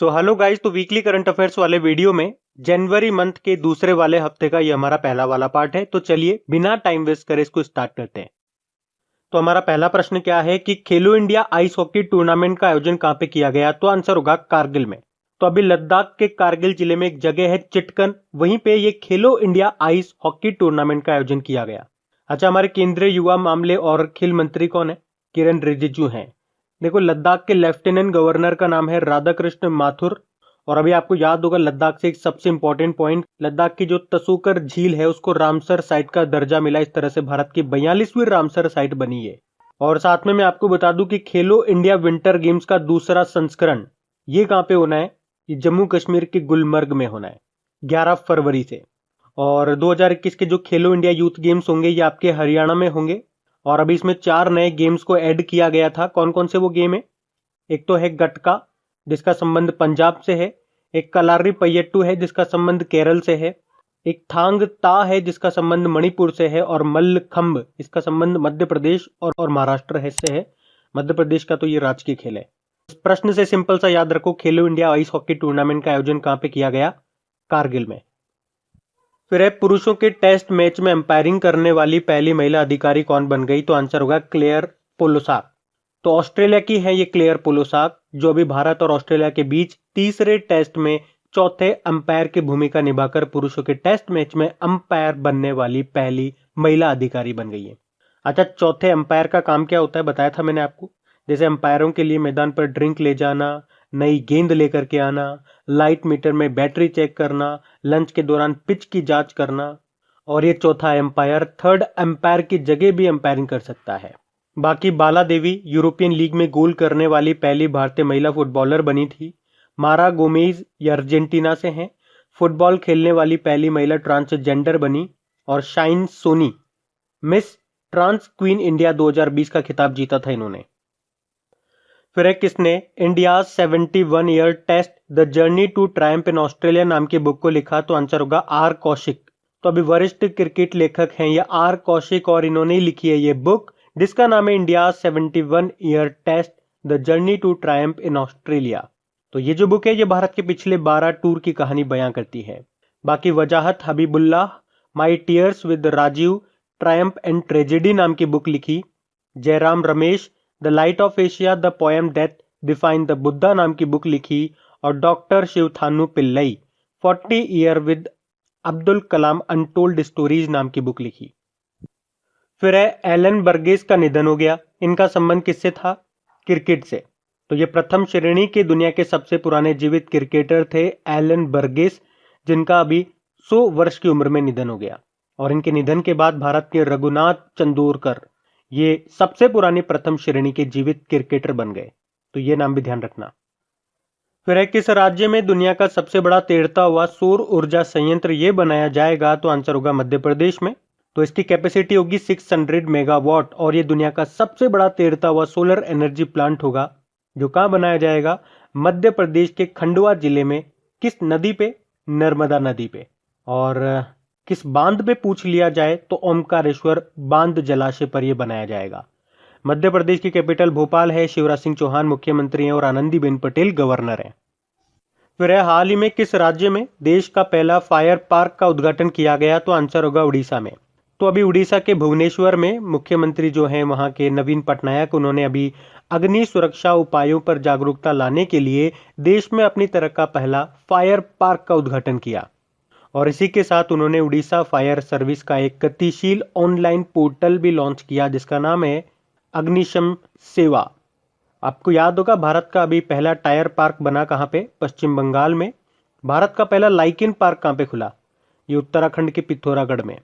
So hello guys, तो weekly current affairs वाले video में जनवरी मंथ के दूसरे वाले हफ्ते का ये हमारा पहला वाला पार्ट है। तो चलिए बिना टाइम वेस्ट करे इसको स्टार्ट करते हैं। तो हमारा पहला प्रश्न क्या है कि खेलो इंडिया आइस हॉकी टूर्नामेंट का आयोजन कहां पे किया गया? तो आंसर होगा कारगिल में। तो अभी लद्दाख के कारगिल जिले में एक जगह है चिटकन, वहीं पे ये खेलो इंडिया आइस हॉकी टूर्नामेंट का आयोजन किया गया। अच्छा, हमारे केंद्रीय युवा मामले और खेल मंत्री कौन है? किरण रिजिजू हैं। देखो, लद्दाख के लेफ्टिनेंट गवर्नर का नाम है राधाकृष्ण माथुर। और अभी आपको याद होगा लद्दाख से एक सबसे इंपॉर्टेंट पॉइंट, लद्दाख की जो तसूकर झील है उसको रामसर साइट का दर्जा मिला। इस तरह से भारत की 42वीं रामसर साइट बनी है। और साथ में मैं आपको बता दूं कि खेलो इंडिया विंटर गेम्स का दूसरा संस्करण ये कहां पे होना है? ये जम्मू कश्मीर के गुलमर्ग में होना है 11 फरवरी से। और 2021 के जो खेलो इंडिया यूथ गेम्स होंगे ये आपके हरियाणा में होंगे। और अभी इसमें 4 नए गेम्स को ऐड किया गया था। कौन कौन से वो गेम है? एक तो है गटका जिसका संबंध पंजाब से है, एक कलारी पयट्टू है जिसका संबंध केरल से है, एक थांग ता है जिसका संबंध मणिपुर से है, और मल्लखंब इसका संबंध मध्य प्रदेश और महाराष्ट्र है से है। मध्य प्रदेश का तो ये राजकीय खेल है। इस प्रश्न से सिंपल सा याद रखो, खेलो इंडिया आइस हॉकी टूर्नामेंट का आयोजन कहां पे किया गया? कारगिल में। फिर है पुरुषों के टेस्ट मैच में अंपायरिंग करने वाली पहली महिला अधिकारी कौन बन गई? तो आंसर होगा क्लेयर पोलोसाक। तो ऑस्ट्रेलिया की है ये क्लेयर पोलोसाक, जो अभी भारत और ऑस्ट्रेलिया के बीच तीसरे टेस्ट में चौथे अंपायर की भूमिका निभाकर पुरुषों के टेस्ट मैच में अंपायर बनने वाली पहली महिला अधिकारी बन गई है। अच्छा, चौथे अंपायर का काम क्या होता है बताया था मैंने आपको। जैसे अंपायरों के लिए मैदान पर ड्रिंक ले जाना, नई गेंद लेकर के आना, लाइट मीटर में बैटरी चेक करना, लंच के दौरान पिच की जांच करना। और ये चौथा एम्पायर थर्ड एम्पायर की जगह भी एम्पायरिंग कर सकता है। बाकी बाला देवी यूरोपियन लीग में गोल करने वाली पहली भारतीय महिला फुटबॉलर बनी थी। मारा गोमेज ये अर्जेंटीना से हैं। फुटबॉल खेलने वाली पहली महिला ट्रांसजेंडर बनी। और Shine Soni miss trans queen India 2020 का खिताब जीता था इन्होंने। फिर है किसने India 71 year test the journey to triumph in Australia नाम की बुक को लिखा? तो आंसर होगा आर कौशिक। तो अभी वरिष्ठ क्रिकेट लेखक हैं ये आर कौशिक, और इन्होंने ही लिखी है ये बुक जिसका नाम है India 71 year test the journey to triumph in Australia. तो ये जो बुक है ये भारत के पिछले 12 टूर की कहानी बयां करती है। बाकी Wajahat Habibullah my tears with Rajiv triumph and tragedy नाम की बुक लिखी। Jairam Ramesh the light of Asia the poem that defined the Buddha नाम की बुक लिखी। और doctor Sivathanu Pillai 40 year with Abdul Kalam untold stories नाम की बुक लिखी। फिर है एलन बर्गेस का निधन हो गया। इनका संबंध किससे था? क्रिकेट से। तो ये प्रथम श्रेणी के दुनिया के सबसे पुराने जीवित क्रिकेटर थे एलन बर्गेस, जिनका अभी 100 वर्ष की उम्र में निधन हो गया। और इनके निधन के बाद भारत के रघुनाथ चंदोरकर ये सबसे पुराने प्रथम श्रेणी के जीवित क्रिकेटर बन गए। तो ये नाम भी ध्यान रखना। फिर है किस राज्य में दुनिया का सबसे बड़ा तैरता हुआ सौर ऊर्जा संयंत्र ये बनाया जाएगा? तो आंसर होगा मध्य प्रदेश में। तो इसकी कैपेसिटी होगी 600 मेगावाट, और ये दुनिया का सबसे बड़ा तैरता हुआ सोलर एनर्जी प्लांट होगा, जो कहां बनाया जाएगा? मध्य प्रदेश के खंडवा जिले में। किस नदी पे? नर्मदा नदी पे। और किस बांध पे पूछ लिया जाए तो ओमकारेश्वर बांध जलाशय पर यह बनाया जाएगा। मध्य प्रदेश की कैपिटल भोपाल है। शिवराज सिंह चौहान मुख्यमंत्री हैं और आनंदीबेन पटेल गवर्नर हैं। फिर है हाल ही में किस राज्य में देश का पहला फायर पार्क का उद्घाटन किया गया? तो आंसर होगा उड़ीसा में। तो अभी उड़ीसा के भुवनेश्वर में मुख्यमंत्री जो हैं वहां के नवीन पटनायक, उन्होंने अभी अग्नि सुरक्षा उपायों पर जागरूकता लाने के लिए देश में अपनी तरह का पहला फायर पार्क का उद्घाटन किया। और इसी के साथ उन्होंने उड़ीसा फायर सर्विस का एक गतिशील ऑनलाइन पोर्टल भी लॉन्च किया जिसका नाम है अग्निशम सेवा। आपको याद होगा भारत का अभी पहला टायर पार्क बना कहां पे? पश्चिम बंगाल में। भारत का पहला लाइकिन पार्क कहां पे खुला? ये उत्तराखंड के पिथौरागढ़ में।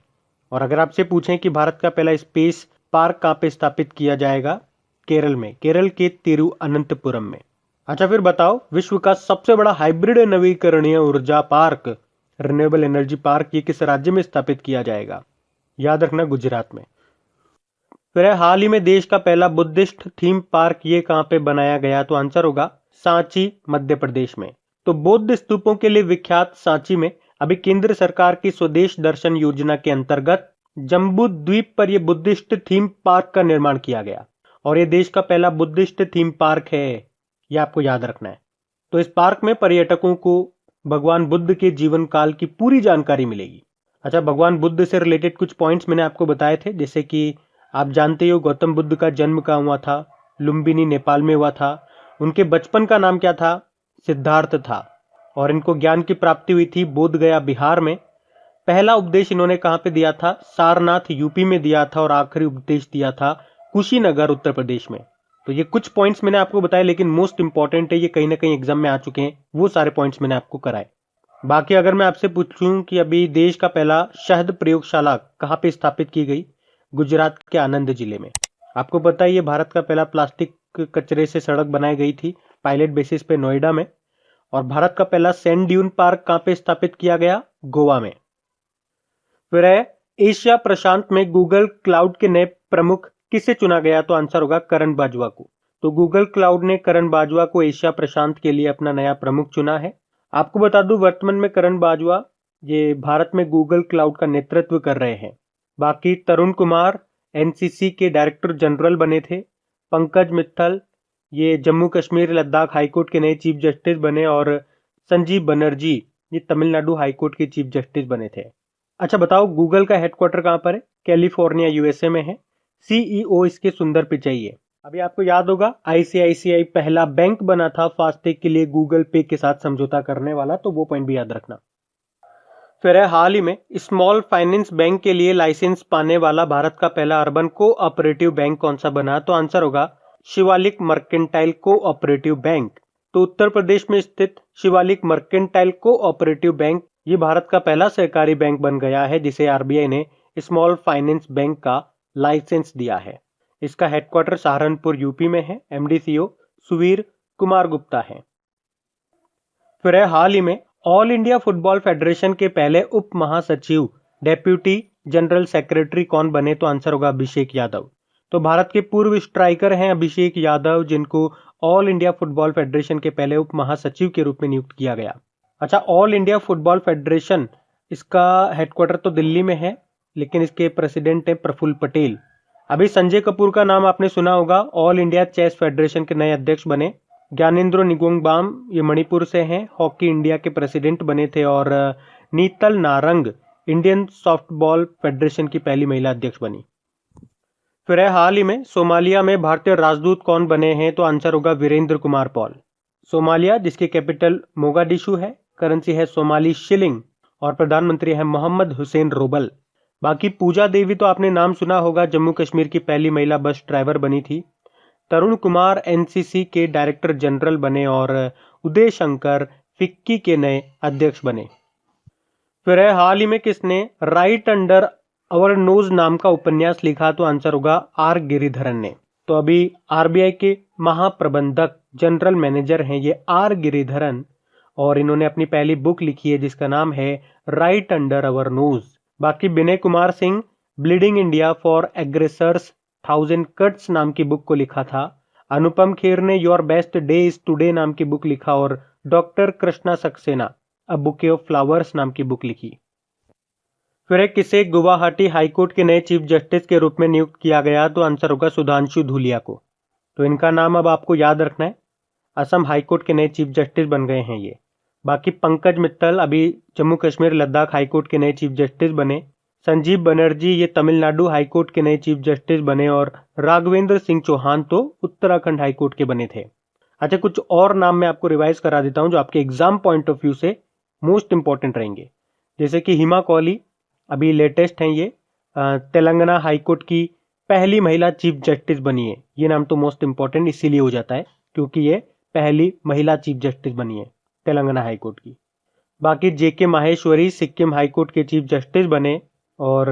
और अगर आपसे पूछें कि भारत का पहला स्पेस पार्क कहां पे स्थापित किया जाएगा? केरल में, केरल के तिरुअनंतपुरम में। अच्छा, फिर बताओ विश्व का सबसे बड़ा हाइब्रिड नवीकरणीय ऊर्जा पार्क रिन्यूएबल एनर्जी पार्क ये किस राज्य में स्थापित किया जाएगा? याद रखना, गुजरात में। फिर हाल ही में देश का पहला बुद्धिस्ट थीम पार्क ये कहां पे बनाया गया? तो आंसर होगा सांची मध्य प्रदेश में। तो बौद्ध स्तूपों के लिए विख्यात सांची में अभी केंद्र सरकार की स्वदेश दर्शन योजना के अंतर्गत जम्बू द्वीप पर यह बुद्धिस्ट थीम पार्क का निर्माण किया गया। और यह देश का पहला बुद्धिस्ट थीम पार्क है, यह आपको याद रखना है। तो इस पार्क में पर्यटकों को भगवान बुद्ध के जीवन काल की पूरी जानकारी मिलेगी। अच्छा, भगवान बुद्ध से रिलेटेड कुछ पॉइंट्स मैंने आपको बताए थे, जैसे कि आप जानते हो गौतम बुद्ध का जन्म कहाँ हुआ था, लुम्बिनी नेपाल में हुआ था। उनके बचपन का नाम क्या था, सिद्धार्थ था। और इनको ज्ञान की प्राप्ति हुई थी बोध गया बिहार में। पहला उपदेश इन्होंने कहाँ पे दिया था, सारनाथ यूपी में दिया था। और आखिरी उपदेश दिया था कुशीनगर उत्तर प्रदेश में। तो ये कुछ पॉइंट्स मैंने आपको बताए, लेकिन मोस्ट इंपॉर्टेंट है, ये कहीं ना कहीं एग्जाम में आ चुके हैं, वो सारे पॉइंट्स मैंने आपको कराए। बाकी अगर मैं आपसे पूछूं कि अभी देश का पहला शहद प्रयोगशाला कहाँ पे स्थापित की गई, गुजरात के आनंद जिले में। आपको पता है ये भारत का पहला प्लास्टिक कचरे से सड़क बनाई गई थी पायलट बेसिस पे नोएडा में। और भारत का पहला सैंड ड्यून पार्क कहाँ पे स्थापित किया गया, गोवा में। फिर है एशिया प्रशांत में गूगल क्लाउड के नए प्रमुख किसे चुना गया, तो आंसर होगा करण बाजवा को। तो गूगल क्लाउड ने करण बाजवा को एशिया प्रशांत के लिए अपना नया प्रमुख चुना है। आपको बता दूं वर्तमान में करण बाजवा ये भारत में गूगल क्लाउड का नेतृत्व कर रहे हैं। बाकी तरुण कुमार एनसीसी के डायरेक्टर जनरल बने थे। पंकज मित्तल ये जम्मू कश्मीर लद्दाख हाईकोर्ट के नए चीफ जस्टिस बने। और संजीव बनर्जी ये तमिलनाडु हाईकोर्ट के चीफ जस्टिस बने थे। अच्छा बताओ, गूगल का हेडक्वार्टर कहाँ पर है, कैलिफोर्निया यूएसए में है। सीईओ इसके सुंदर पिचाई है। अभी आपको याद होगा आईसीआईसीआई पहला बैंक बना था फास्टैग के लिए गूगल पे के साथ समझौता करने वाला, तो वो पॉइंट भी याद रखना। फिर है हाल ही में स्मॉल फाइनेंस बैंक के लिए लाइसेंस पाने वाला भारत का पहला अर्बन कोऑपरेटिव बैंक कौन सा बना, तो आंसर होगा शिवालिक मर्केंटाइल कोऑपरेटिव बैंक। तो उत्तर प्रदेश में स्थित शिवालिक मर्केंटाइल कोऑपरेटिव बैंक ये भारत का पहला सहकारी बैंक बन गया है, जिसे आरबीआई ने स्मॉल फाइनेंस बैंक का लाइसेंस दिया है। इसका हेडक्वार्टर सहारनपुर यूपी में है। एमडी सीईओ सुवीर कुमार गुप्ता है। फिर है हाल ही में ऑल इंडिया फुटबॉल फेडरेशन के पहले उप महासचिव डेप्यूटी जनरल सेक्रेटरी कौन बने, तो आंसर होगा अभिषेक यादव। तो भारत के पूर्व स्ट्राइकर हैं अभिषेक यादव, जिनको ऑल इंडिया फुटबॉल फेडरेशन के पहले उप महासचिव के रूप में नियुक्त किया गया। अच्छा, ऑल इंडिया फुटबॉल फेडरेशन इसका हेडक्वार्टर तो दिल्ली में है, लेकिन इसके प्रेसिडेंट हैं प्रफुल्ल पटेल। अभी संजय कपूर का नाम आपने सुना होगा, ऑल इंडिया चेस फेडरेशन के नए अध्यक्ष बने। ज्ञानेंद्र निगोंगबाम ये मणिपुर से हैं, हॉकी इंडिया के प्रेसिडेंट बने थे। और नीतल नारंग इंडियन सॉफ्टबॉल फेडरेशन की पहली महिला अध्यक्ष बनी। फिर है हाल ही में सोमालिया में भारतीय राजदूत कौन बने हैं, तो आंसर होगा वीरेंद्र कुमार पॉल। सोमालिया जिसकी कैपिटल मोगाडिशु है, करेंसी है सोमाली शिलिंग और प्रधानमंत्री है मोहम्मद हुसैन रोबल। बाकी पूजा देवी तो आपने नाम सुना होगा, जम्मू कश्मीर की पहली महिला बस ड्राइवर बनी थी। तरुण कुमार एनसीसी के डायरेक्टर जनरल बने। और उदय शंकर फिक्की के नए अध्यक्ष बने। फिर है हाल ही में किसने राइट अंडर अवर नोज नाम का उपन्यास लिखा, तो आंसर होगा आर गिरिधरन ने। तो अभी आरबीआई के महाप्रबंधक जनरल मैनेजर हैं ये आर गिरिधरन, और इन्होंने अपनी पहली बुक लिखी है जिसका नाम है राइट अंडर अवर नोज। बाकी Vinay Kumar Singh bleeding India for aggressors 1000 cuts नाम की बुक को लिखा था। अनुपम खेर ने your best day is today नाम की बुक लिखा। और doctor Krishna Saxena a bouquet of flowers नाम की बुक लिखी। फिर किसे गुवाहाटी हाईकोर्ट के नए चीफ जस्टिस के रूप में नियुक्त किया गया, तो आंसर होगा सुधांशु धूलिया को। तो इनका नाम अब आपको याद रखना है, असम हाईकोर्ट के नए चीफ जस्टिस बन गए हैं ये। बाकी पंकज मित्तल अभी जम्मू कश्मीर लद्दाख हाईकोर्ट के नए चीफ जस्टिस बने। संजीव बनर्जी ये तमिलनाडु हाईकोर्ट के नए चीफ जस्टिस बने। और राघवेंद्र सिंह चौहान तो उत्तराखंड हाईकोर्ट के बने थे। अच्छा, कुछ और नाम मैं आपको रिवाइज करा देता हूं जो आपके एग्जाम पॉइंट ऑफ व्यू से मोस्ट इंपॉर्टेंट रहेंगे। जैसे कि हिमा कौली अभी लेटेस्ट हैं, ये तेलंगाना हाईकोर्ट की पहली महिला चीफ जस्टिस बनी है। ये नाम तो मोस्ट इंपॉर्टेंट इसीलिए हो जाता है क्योंकि ये पहली महिला चीफ जस्टिस बनी है तेलंगाना हाईकोर्ट की। बाकी जेके माहेश्वरी सिक्किम हाईकोर्ट के चीफ जस्टिस बने। और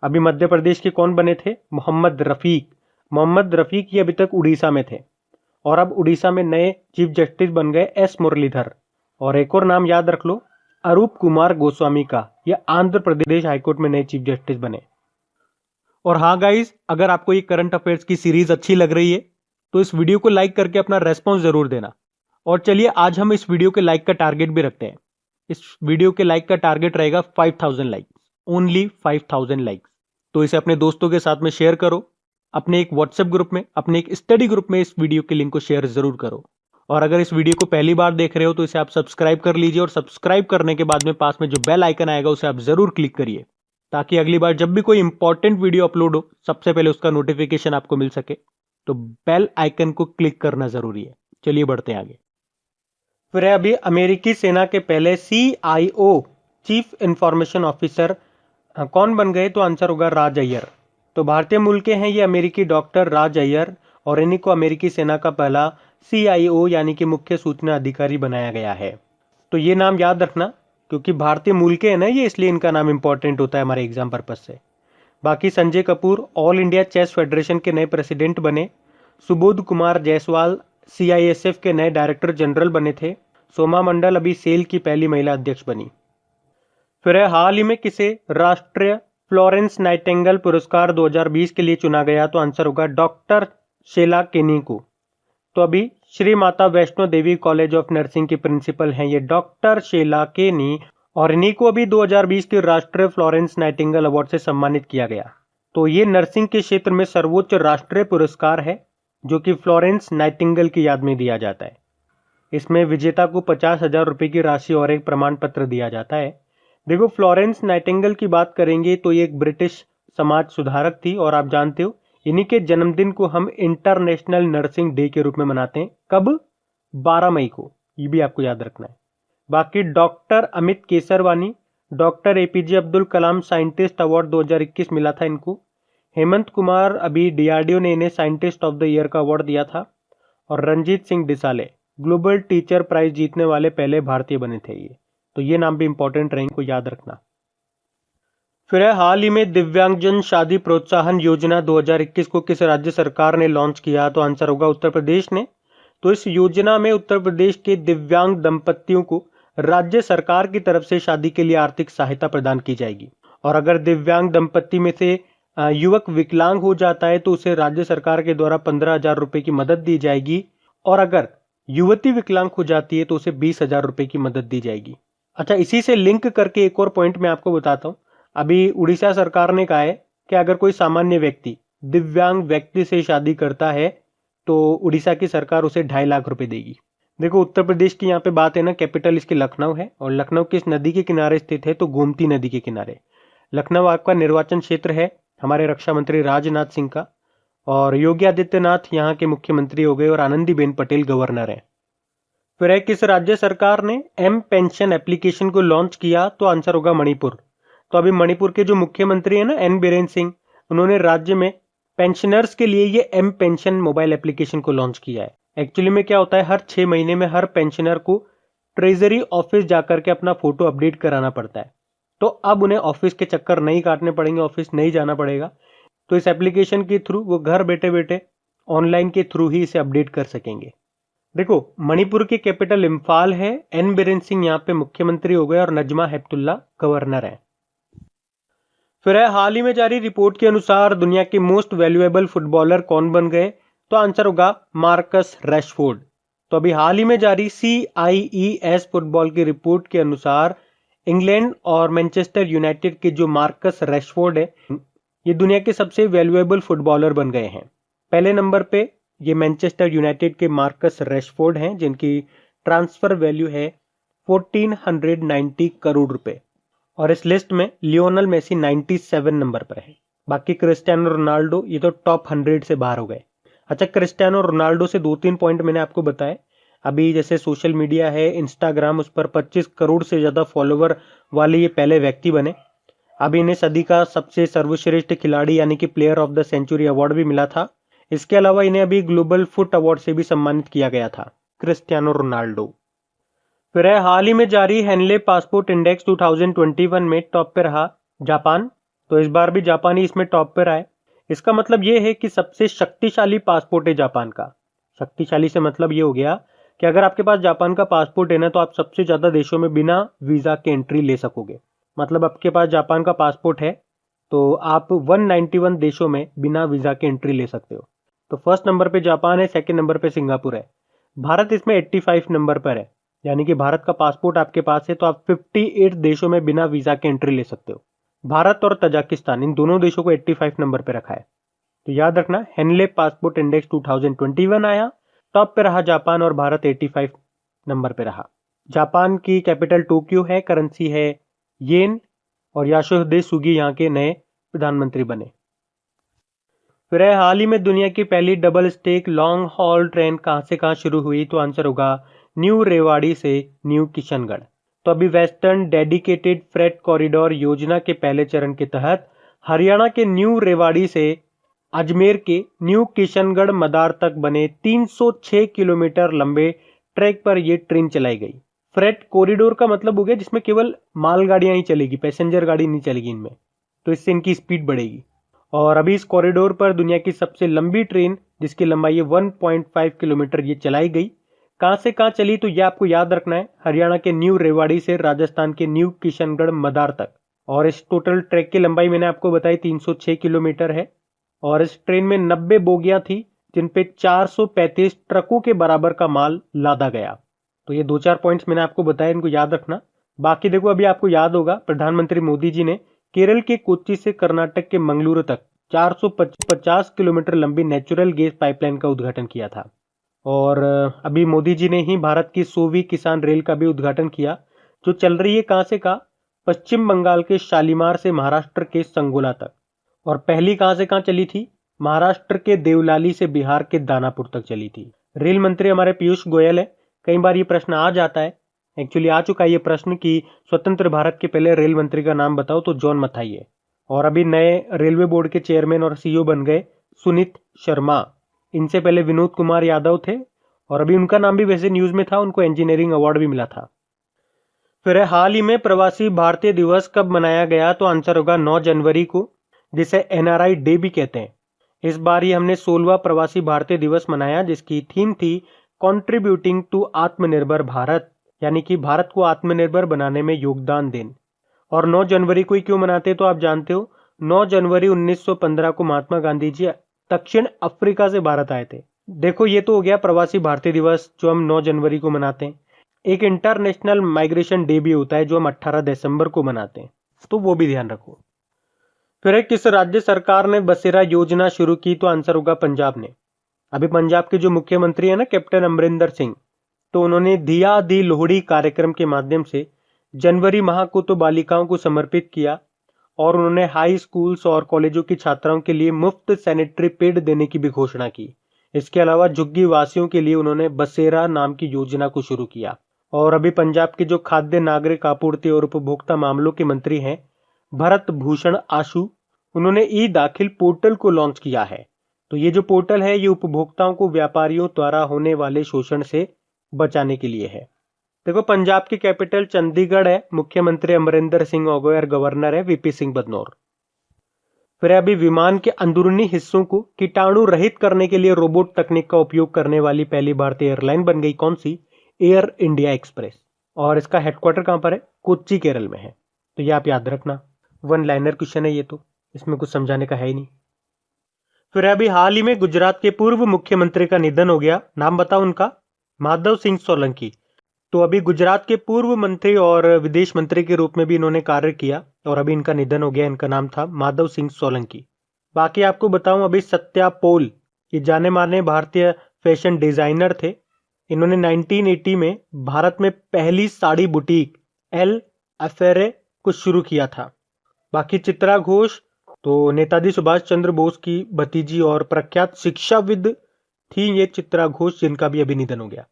अभी मध्य प्रदेश के कौन बने थे, मोहम्मद रफीक ये अभी तक उड़ीसा में थे और अब उड़ीसा में नए चीफ जस्टिस बन गए एस मुरलीधर। और एक और नाम याद रख लो, अरूप कुमार गोस्वामी का, ये आंध्र प्रदेश हाईकोर्ट में नए चीफ जस्टिस बने। और हाँ गाइस, अगर आपको ये करंट अफेयर्स की सीरीज अच्छी लग रही है तो इस वीडियो को लाइक करके अपना रेस्पॉन्स जरूर देना। और चलिए आज हम इस वीडियो के लाइक का टारगेट भी रखते हैं। इस वीडियो के लाइक का टारगेट रहेगा 5000 लाइक्स, ओनली 5000 लाइक्स। तो इसे अपने दोस्तों के साथ में शेयर करो, अपने एक व्हाट्सएप ग्रुप में, अपने एक स्टडी ग्रुप में इस वीडियो के लिंक को शेयर जरूर करो। और अगर इस वीडियो को पहली बार देख रहे हो तो इसे आप सब्सक्राइब कर लीजिए, और सब्सक्राइब करने के बाद में पास में जो बेल आइकन आएगा उसे आप जरूर क्लिक करिए, ताकि अगली बार जब भी कोई इंपॉर्टेंट वीडियो अपलोड हो सबसे पहले उसका नोटिफिकेशन आपको मिल सके। तो बेल आइकन को क्लिक करना जरूरी है। चलिए बढ़ते हैं आगे। फिर है अभी अमेरिकी सेना के पहले CIO चीफ इंफॉर्मेशन ऑफिसर कौन बन गए? तो आंसर होगा राज अय्यर। तो भारतीय मूल के हैं ये अमेरिकी डॉक्टर राज अय्यर, और इन्हीं को अमेरिकी सेना का पहला CIO यानी कि मुख्य सूचना अधिकारी बनाया गया है। तो ये नाम याद रखना, क्योंकि भारतीय मूल के हैं ना ये, इसलिए इनका नाम इंपॉर्टेंट होता है हमारे एग्जाम पर्पज से। बाकी Sanjay Kapoor all India chess federation के नए प्रेसिडेंट बने। सुबोध कुमार जायसवाल CISF के नए डायरेक्टर जनरल बने थे। सोमा मंडल अभी सेल की पहली महिला अध्यक्ष बनी। फिर है हाल ही में किसे राष्ट्रीय फ्लोरेंस नाइटिंगेल पुरस्कार 2020 के लिए चुना गया? तो आंसर होगा डॉक्टर शीला केनी को। तो अभी Shri Mata Vaishno Devi college of nursing की प्रिंसिपल हैं ये डॉक्टर शीला केनी, और इन्हीं को अभी 2020 के राष्ट्रीय फ्लोरेंस नाइटिंगेल अवार्ड से सम्मानित किया गया। तो ये नर्सिंग के क्षेत्र में सर्वोच्च राष्ट्रीय पुरस्कार है जो कि फ्लोरेंस नाइटिंगेल की याद में दिया जाता है। इसमें विजेता को 50,000 रुपए की राशि और एक प्रमाण पत्र दिया जाता है। देखो, फ्लोरेंस नाइटिंगेल की बात करेंगे तो ये एक ब्रिटिश समाज सुधारक थी, और आप जानते हो इन्हीं के जन्मदिन को हम इंटरनेशनल नर्सिंग डे के रूप में मनाते हैं। कब? 12 मई को। ये भी आपको याद रखना है। बाकी doctor Amit Kesarwani, doctor APJ Abdul Kalam scientist award 2021 मिला था इनको। हेमंत कुमार अभी DRDO ने इन्हें साइंटिस्ट ऑफ द ईयर का अवार्ड दिया था। और Ranjit Singh Disale global teacher prize जीतने वाले पहले भारतीय बने थे ये। तो ये नाम भी इंपॉर्टेंट रहेंगे, को याद रखना। फिर है हाल ही में दिव्यांगजन शादी प्रोत्साहन योजना 2021 को किस राज्य सरकार ने लॉन्च किया? तो आंसर होगा उत्तर प्रदेश ने। तो इस योजना में उत्तर प्रदेश के दिव्यांग दंपतियों को राज्य सरकार की तरफ से शादी के लिए आर्थिक सहायता प्रदान की जाएगी। और अगर दिव्यांग दंपति में से युवक विकलांग हो जाता है तो उसे राज्य सरकार के द्वारा 15,000 रुपए की मदद दी जाएगी, और अगर युवती विकलांग हो जाती है तो उसे 20,000 रुपए की मदद दी जाएगी। अच्छा, इसी से लिंक करके एक और पॉइंट मैं आपको बताता हूँ। अभी उड़ीसा सरकार ने कहा है कि अगर कोई सामान्य व्यक्ति दिव्यांग व्यक्ति से शादी करता है तो उड़ीसा की सरकार उसे 2.5 लाख रुपए देगी। देखो, उत्तर प्रदेश की यहाँ पे बात है ना, कैपिटल इसकी लखनऊ है, और लखनऊ किस नदी के किनारे स्थित है? तो गोमती नदी के किनारे। लखनऊ आपका निर्वाचन क्षेत्र है हमारे रक्षा मंत्री राजनाथ सिंह का, और योगी आदित्यनाथ यहाँ के मुख्यमंत्री हो गए, और आनंदीबेन पटेल गवर्नर है। फिर है किस राज्य सरकार ने M पेंशन एप्लीकेशन को लॉन्च किया? तो आंसर होगा मणिपुर। तो अभी मणिपुर के जो मुख्यमंत्री है ना N बीरेन सिंह, उन्होंने राज्य में पेंशनर्स के लिए ये M पेंशन मोबाइल एप्लीकेशन को लॉन्च किया है। एक्चुअली में क्या होता है, हर 6 महीने में हर पेंशनर को ट्रेजरी ऑफिस जाकर के अपना फोटो अपडेट कराना पड़ता है। तो अब उन्हें ऑफिस के चक्कर नहीं काटने पड़ेंगे, ऑफिस नहीं जाना पड़ेगा। तो इस एप्लीकेशन के थ्रू वो घर बैठे बैठे ऑनलाइन के थ्रू ही इसे अपडेट कर सकेंगे। देखो, मणिपुर की कैपिटल इम्फाल है, N बीरेन सिंह यहाँ पे मुख्यमंत्री हो गए, और नजमा हेपतुल्ला गवर्नर है। फिर है हाल ही में जारी रिपोर्ट के अनुसार दुनिया के मोस्ट वैल्यूएबल फुटबॉलर कौन बन गए? तो आंसर होगा मार्कस रैशफोर्ड। तो अभी हाल ही में जारी CIES फुटबॉल की रिपोर्ट के अनुसार इंग्लैंड और मैनचेस्टर यूनाइटेड के जो मार्कस रैशफोर्ड है, ये दुनिया के सबसे वैल्यूएबल फुटबॉलर बन गए हैं। पहले नंबर पे ये मैनचेस्टर यूनाइटेड के मार्कस रैशफोर्ड हैं, जिनकी ट्रांसफर वैल्यू है 1490 करोड़ रुपए, और इस लिस्ट में लियोनल मेसी 97 नंबर पर है। बाकी क्रिस्टियानो रोनाल्डो ये तो टॉप 100 से बाहर हो गए। अच्छा, क्रिस्टियानो रोनाल्डो से 2-3 पॉइंट मैंने आपको बताए। अभी जैसे सोशल मीडिया है इंस्टाग्राम, उस पर 25 करोड़ से ज्यादा फॉलोवर वाले ये पहले व्यक्ति बने। अभी इन्हें सदी का सबसे सर्वश्रेष्ठ खिलाड़ी यानी कि player of the century award भी मिला था। इसके अलावा इन्हें अभी ग्लोबल फुट अवार्ड से भी सम्मानित किया गया था, क्रिस्टियानो रोनाल्डो। फिर है हाल ही में जारी हेनले पासपोर्ट इंडेक्स 2021 में टॉप पे रहा जापान। तो इस बार भी जापान ही इसमें टॉप पे रहा है। इसका मतलब ये है कि सबसे शक्तिशाली पासपोर्ट है जापान का। शक्तिशाली से मतलब ये हो गया कि अगर आपके पास जापान का पासपोर्ट है ना, तो आप सबसे ज्यादा देशों में बिना वीजा के एंट्री ले सकोगे। मतलब आपके पास जापान का पासपोर्ट है तो आप 191 देशों में बिना वीजा के एंट्री ले सकते हो। तो फर्स्ट नंबर पे जापान है, सेकंड नंबर पे सिंगापुर है। भारत इसमें 85 नंबर पर है, यानी कि भारत का पासपोर्ट आपके पास है तो आप 58 देशों में बिना वीजा के एंट्री ले सकते हो। भारत और तजाकिस्तान इन दोनों देशों को 85 नंबर पे रखा है। तो याद रखना, हेनले पासपोर्ट इंडेक्स 2021 आया टॉप पे रहा जापान और भारत 85 नंबर पे रहा। जापान की कैपिटल टोक्यो है, करेंसी है येन और यासुहिदे सुगी यहाँ के नए प्रधानमंत्री बने। फिर है हाल ही में दुनिया की पहली double stack long haul train कहाँ से कहाँ शुरू हुई, तो आंसर होगा न्यू रेवाड़ी से न्यू किशनगढ़। तो अभी वेस्टर्न डेडिकेटेड फ्रेट कॉरिडोर योजना के पहले चरण के तहत हरियाणा के न्यू रेवाड़ी से अजमेर के न्यू किशनगढ़ मदार तक बने 306 किलोमीटर लंबे ट्रैक पर यह ट्रेन चलाई गई। फ्रेट कॉरिडोर का मतलब हो गया जिसमें केवल मालगाड़ियां ही चलेगी, पैसेंजर गाड़ी नहीं चलेगी इनमें, तो इससे इनकी स्पीड बढ़ेगी। और अभी इस कॉरिडोर पर दुनिया की सबसे लंबी ट्रेन जिसकी लंबाई है 1.5 किलोमीटर ये चलाई गई। कहां से कहां चली, तो ये आपको याद रखना है, हरियाणा के न्यू रेवाड़ी से राजस्थान के न्यू किशनगढ़ मदार तक। और इस टोटल ट्रैक की लंबाई मैंने आपको बताई 306 किलोमीटर है। और इस ट्रेन में 90 बोगियां थी जिन पे 435 ट्रकों के बराबर का माल लादा गया। तो ये 2-4 पॉइंट्स मैंने आपको बताया, इनको याद रखना। बाकी देखो अभी आपको याद होगा प्रधानमंत्री मोदी जी ने केरल के कोच्चि से कर्नाटक के मंगलुरु तक 450 किलोमीटर लंबी नेचुरल गैस पाइपलाइन का उद्घाटन किया था। और अभी मोदी जी ने ही भारत की 100वीं किसान रेल का भी उद्घाटन किया, जो चल रही है कहां से कहां, पश्चिम बंगाल के शालीमार से महाराष्ट्र के संगोला तक। और पहली कहां से कहां चली थी, महाराष्ट्र के देवलाली से बिहार के दानापुर तक चली थी। रेल मंत्री हमारे पीयूष गोयल है। कई बार ये प्रश्न आ जाता है, एक्चुअली आ चुका है ये प्रश्न कि स्वतंत्र भारत के पहले रेल मंत्री का नाम बताओ, तो जॉन मथाई है। और अभी नए रेलवे बोर्ड के चेयरमैन और सीईओ बन गए सुनीत शर्मा। इनसे पहले विनोद कुमार यादव थे और अभी उनका नाम भी वैसे न्यूज में था, उनको इंजीनियरिंग अवार्ड भी मिला था। फिर हाल ही में प्रवासी भारतीय दिवस कब मनाया गया, तो आंसर होगा 9 जनवरी को, जिसे एनआरआई डे भी कहते हैं। इस बार ये हमने 16वां प्रवासी भारतीय दिवस मनाया, जिसकी थीम थी कॉन्ट्रीब्यूटिंग टू आत्मनिर्भर भारत, यानी कि भारत को आत्मनिर्भर बनाने में योगदान दें। और 9 जनवरी को ही क्यों मनाते तो आप जानते हो, 9 जनवरी 1915 को महात्मा गांधी जी दक्षिण अफ्रीका से भारत आए थे। देखो ये तो हो गया प्रवासी भारतीय दिवस जो हम 9 जनवरी को मनाते हैं। एक इंटरनेशनल माइग्रेशन डे भी होता है जो हम 18 दिसंबर को मनाते हैं, तो वो भी ध्यान रखो। फिर किस राज्य सरकार ने बसेरा योजना शुरू की, तो आंसर होगा पंजाब ने। अभी पंजाब के जो मुख्यमंत्री है ना कैप्टन अमरिंदर सिंह, तो उन्होंने दिया दी लोहड़ी कार्यक्रम के माध्यम से जनवरी माह को तो बालिकाओं को समर्पित किया और उन्होंने हाई स्कूल्स और कॉलेजों की छात्राओं के लिए मुफ्त सैनिटरी पैड देने की भी घोषणा की। इसके अलावा झुग्गी वासियों के लिए उन्होंने बसेरा नाम की योजना को शुरू किया। और अभी पंजाब के जो खाद्य नागरिक आपूर्ति और उपभोक्ता मामलों के मंत्री हैं भरत भूषण आशु, उन्होंने ई दाखिल पोर्टल को लॉन्च किया है। तो ये जो पोर्टल है ये उपभोक्ताओं को व्यापारियों द्वारा होने वाले शोषण से बचाने के लिए है। देखो पंजाब की कैपिटल चंडीगढ़ है, मुख्यमंत्री अमरिंदर सिंह हो गए और गवर्नर है वीपी सिंह बदनौर। फिर अभी विमान के अंदरूनी हिस्सों को कीटाणु रहित करने के लिए रोबोट तकनीक का उपयोग करने वाली पहली भारतीय एयरलाइन बन गई, कौन सी, एयर इंडिया एक्सप्रेस। और इसका हेडक्वार्टर कहां पर है, कोच्चि केरल में है। तो ये आप याद रखना, 1 लाइनर क्वेश्चन है ये, तो इसमें कुछ समझाने का है ही नहीं। फिर अभी हाल ही में गुजरात के पूर्व मुख्यमंत्री का निधन हो गया, नाम बताओ उनका, माधव सिंह सोलंकी। तो अभी गुजरात के पूर्व मंत्री और विदेश मंत्री के रूप में भी इन्होंने कार्य किया और अभी इनका निधन हो गया। इनका नाम था माधव सिंह सोलंकी। बाकी आपको बताऊं अभी सत्या पोल, ये जाने माने भारतीय फैशन डिजाइनर थे। इन्होंने 1980 में भारत में पहली साड़ी बुटीक एल अफेरे को शुरू किया था। बाकी चित्रा घोष तो नेताजी सुभाष चंद्र बोस की भतीजी और प्रख्यात शिक्षाविद थी ये चित्रा घोष, जिनका भी अभी निधन हो गया।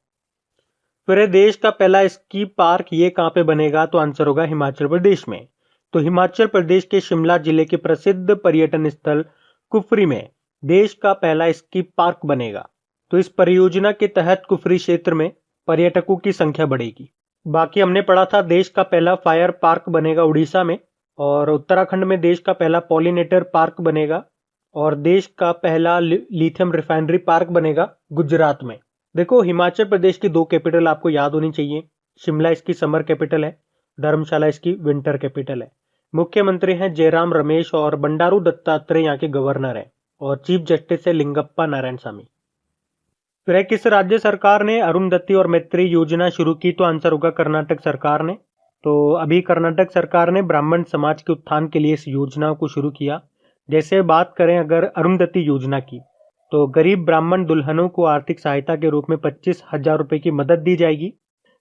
फिर देश का पहला स्की पार्क ये कहां पे बनेगा, तो आंसर होगा हिमाचल प्रदेश में। तो हिमाचल प्रदेश के शिमला जिले के प्रसिद्ध पर्यटन स्थल कुफरी में देश का पहला स्की पार्क बनेगा। तो इस परियोजना के तहत कुफरी क्षेत्र में पर्यटकों की संख्या बढ़ेगी। बाकी हमने पढ़ा था देश का पहला फायर पार्क बनेगा उड़ीसा में, और उत्तराखंड में देश का पहला पॉलिनेटर पार्क बनेगा, और देश का पहला लिथियम रिफाइनरी पार्क बनेगा गुजरात में। देखो हिमाचल प्रदेश की 2 कैपिटल आपको याद होनी चाहिए, शिमला इसकी समर कैपिटल है, धर्मशाला इसकी विंटर कैपिटल है। मुख्यमंत्री हैं जयराम रमेश और बंडारू दत्तात्रेय यहाँ के गवर्नर हैं, और चीफ जस्टिस है लिंगप्पा नारायण स्वामी। फिर किस राज्य सरकार ने अरुंधति और मैत्री योजना शुरू की, तो आंसर होगा कर्नाटक सरकार ने। तो अभी कर्नाटक सरकार ने ब्राह्मण समाज के उत्थान के लिए इस योजना को शुरू किया। जैसे बात करें अगर अरुंधति योजना की, तो गरीब ब्राह्मण दुल्हनों को आर्थिक सहायता के रूप में 25,000 रुपए की मदद दी जाएगी।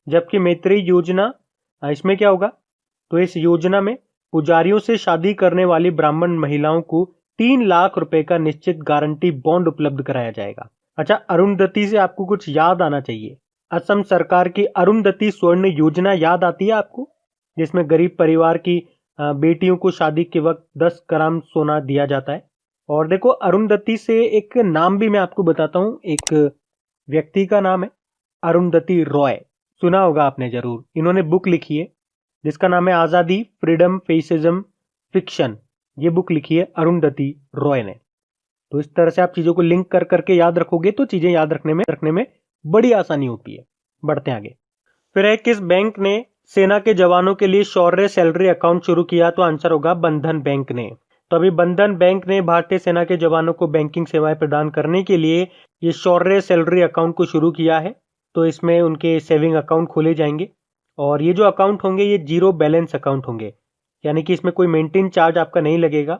जबकि मैत्री योजना, इसमें क्या होगा, तो इस योजना में पुजारियों से शादी करने वाली ब्राह्मण महिलाओं को 3 लाख रुपए का निश्चित गारंटी बॉन्ड उपलब्ध कराया जाएगा। अच्छा, अरुंधति से आपको कुछ याद आना चाहिए। असम सरकार की अरुंधति स्वर्ण योजना याद आती है आपको, जिसमें गरीब परिवार की बेटियों को शादी के वक्त 10 ग्राम सोना दिया जाता है। और देखो, अरुंधति से एक नाम भी मैं आपको बताता हूं, एक व्यक्ति का नाम है अरुंधति रॉय, सुना होगा आपने जरूर। इन्होंने बुक लिखी है जिसका नाम है आजादी, फ्रीडम, फेसिज्म, फिक्शन। ये बुक लिखी है अरुंधति रॉय ने। तो इस तरह से आप चीजों को लिंक कर करके याद रखोगे तो चीजें याद रखने में बड़ी आसानी होती है। बढ़ते आगे। फिर है, किस बैंक ने सेना के जवानों के लिए शौर्य सैलरी अकाउंट शुरू किया? तो आंसर होगा बंधन बैंक ने। तो अभी बंधन बैंक ने भारतीय सेना के जवानों को बैंकिंग सेवाएं प्रदान करने के लिए ये शौर्य सैलरी अकाउंट को शुरू किया है। तो इसमें उनके सेविंग अकाउंट खोले जाएंगे और ये जो अकाउंट होंगे ये जीरो बैलेंस अकाउंट होंगे, यानी कि इसमें कोई मेंटेन चार्ज आपका नहीं लगेगा।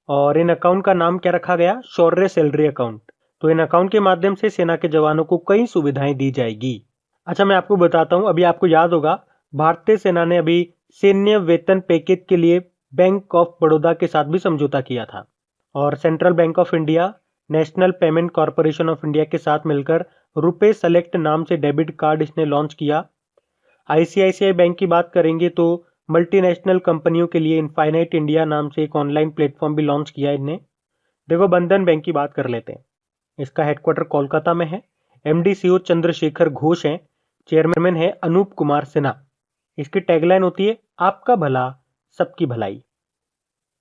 और इन अकाउंट का नाम क्या रखा गया? शौर्य सैलरी अकाउंट। तो इन अकाउंट के माध्यम से सेना के जवानों को कई सुविधाएं दी जाएगी। अच्छा, मैं आपको बताता हूं, अभी आपको याद होगा भारतीय सेना ने अभी सैन्य वेतन पैकेज के लिए बैंक ऑफ बड़ौदा के साथ भी समझौता किया था। और central bank of India, national payment corporation of India के साथ मिलकर रुपे सेलेक्ट नाम से डेबिट कार्ड इसने लॉन्च किया। आईसीआईसीआई बैंक की बात करेंगे तो मल्टीनेशनल कंपनियों के लिए इनफाइनाइट इंडिया नाम से एक ऑनलाइन प्लेटफॉर्म भी लॉन्च किया इनने। देखो, बंधन बैंक की बात कर लेते हैं। इसका हेडक्वार्टर कोलकाता में है। एमडी सीईओ चंद्रशेखर घोष हैं। चेयरमैन है अनूप कुमार सिन्हा। इसकी टैगलाइन होती है, आपका भला सबकी भलाई।